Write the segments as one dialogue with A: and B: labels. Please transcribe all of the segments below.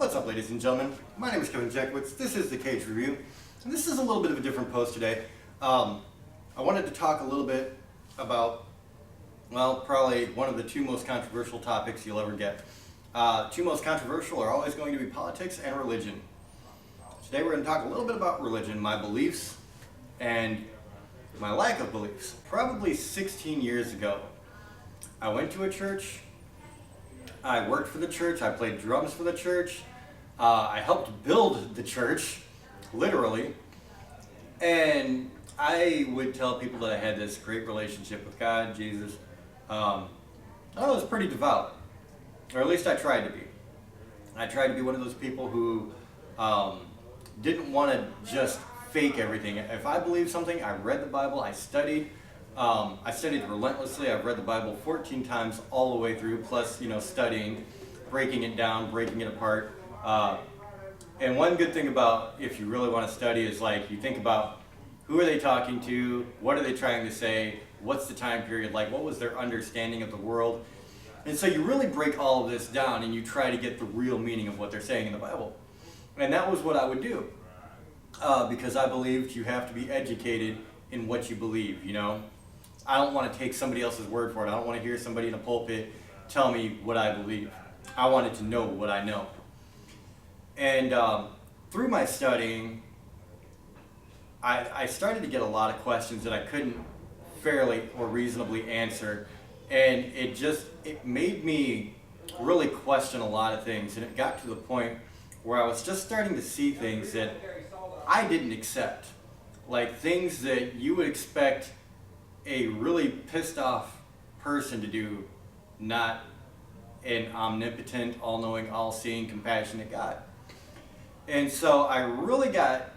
A: What's up, ladies and gentlemen? My name is Kevin Jackwitz. This is the Kaged Review, and this is a little bit of a different post today. I wanted to talk a little bit about, well, probably one of the two most controversial topics you'll ever get. Two most controversial are always going to be politics and religion. Today we're going to talk a little bit about religion, my beliefs, and my lack of beliefs. Probably 16 years ago, I went to a church. I worked for the church. I played drums for the church. I helped build the church, literally. And I would tell people that I had this great relationship with God, Jesus. I was pretty devout, or at least I tried to be. I tried to be one of those people who didn't want to just fake everything. If I believed something, I read the Bible, I studied. I studied relentlessly. I've read the Bible 14 times all the way through, plus, studying, breaking it down, breaking it apart. And one good thing about if you really want to study is you think about who are they talking to, what are they trying to say, what's the time period like, what was their understanding of the world. And so you really break all of this down and you try to get the real meaning of what they're saying in the Bible. And that was what I would do, because I believed you have to be educated in what you believe, I don't want to take somebody else's word for it. I don't want to hear somebody in a pulpit tell me what I believe. I wanted to know what I know. And through my studying, I started to get a lot of questions that I couldn't fairly or reasonably answer. And it made me really question a lot of things. And it got to the point where I was just starting to see things that I didn't accept. Like things that you would expect a really pissed off person to do, not an omnipotent, all-knowing, all-seeing, compassionate God. And so I really got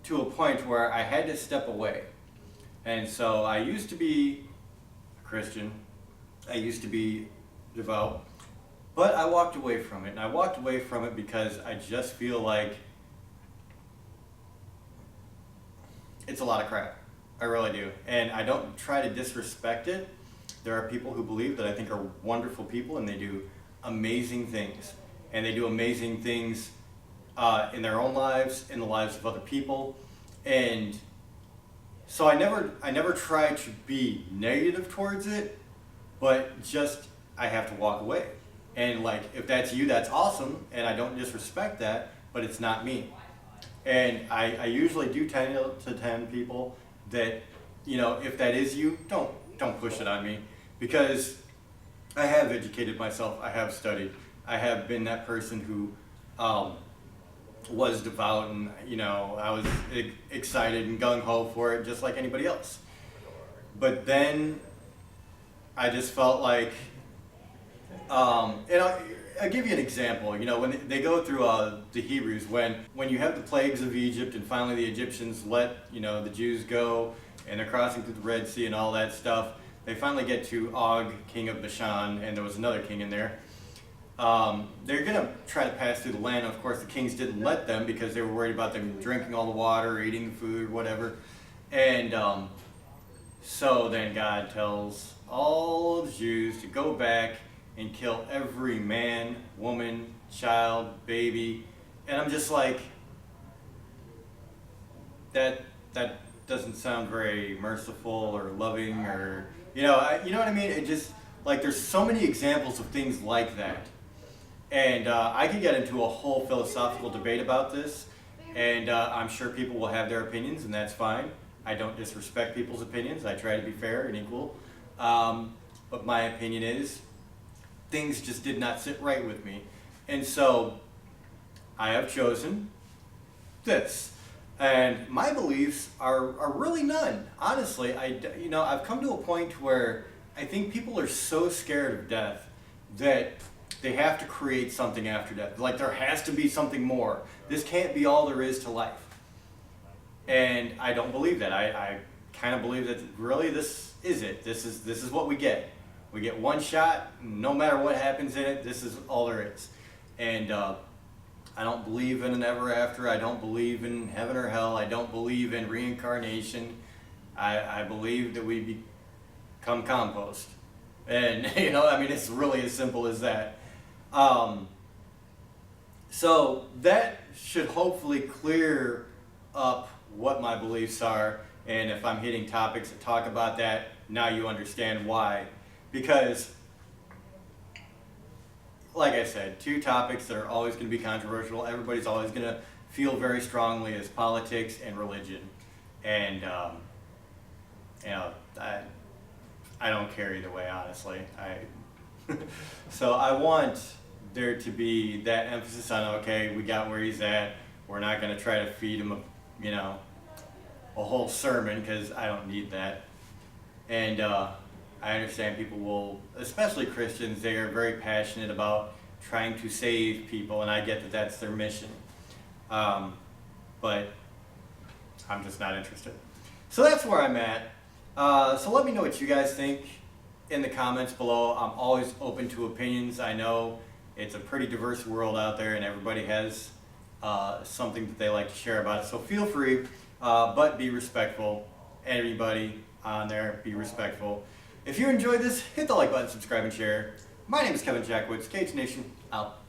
A: to a point where I had to step away. And so I used to be a Christian, I used to be devout, but I walked away from it. And I walked away from it because I just feel like it's a lot of crap. I really do. And I don't try to disrespect it. There are people who believe that I think are wonderful people, and they do amazing things. And they do amazing things in their own lives, in the lives of other people. And so I never try to be negative towards it, but just I have to walk away. And if that's you, that's awesome, and I don't disrespect that, but it's not me. And I usually do tend to tell people that, if that is you, don't push it on me, because I have educated myself, I have studied, I have been that person who was devout, and I was excited and gung-ho for it just like anybody else. But then I just felt like, I'll give you an example. When they go through the Hebrews, when you have the plagues of Egypt and finally the Egyptians let the Jews go and they're crossing through the Red Sea and all that stuff, they finally get to Og, king of Bashan, and there was another king in there. They're going to try to pass through the land. Of course, the kings didn't let them because they were worried about them drinking all the water, eating the food, whatever. And so then God tells all the Jews to go back and kill every man, woman, child, baby. And I'm just like, that doesn't sound very merciful or loving, or you know what I mean? It just, there's so many examples of things like that. And I could get into a whole philosophical debate about this, and I'm sure people will have their opinions, and that's fine. I don't disrespect people's opinions. I try to be fair and equal. But my opinion is, things just did not sit right with me. And so I have chosen this. And my beliefs are really none. Honestly, I've come to a point where I think people are so scared of death that they have to create something after death. There has to be something more. This can't be all there is to life. And I don't believe that. I kind of believe that really this is it. This is what we get. We get one shot, no matter what happens in it, this is all there is. And I don't believe in an ever after. I don't believe in heaven or hell. I don't believe in reincarnation. I believe that we become compost. And, it's really as simple as that. So that should hopefully clear up what my beliefs are, and if I'm hitting topics that talk about that, now you understand why. Because, like I said, two topics that are always going to be controversial. Everybody's always going to feel very strongly is politics and religion, and you know, I don't care either way, honestly. So I want there to be that emphasis on, okay, we got where he's at. We're not going to try to feed him a whole sermon, because I don't need that. And I understand people will, especially Christians, they are very passionate about trying to save people, and I get that that's their mission. But I'm just not interested. So that's where I'm at. So let me know what you guys think in the comments below. I'm always open to opinions. I know it's a pretty diverse world out there, and everybody has something that they like to share about it. So feel free, but be respectful. Everybody on there, be respectful. If you enjoyed this, hit the like button, subscribe, and share. My name is Kevin Jackwoods, Kaged Nation, out.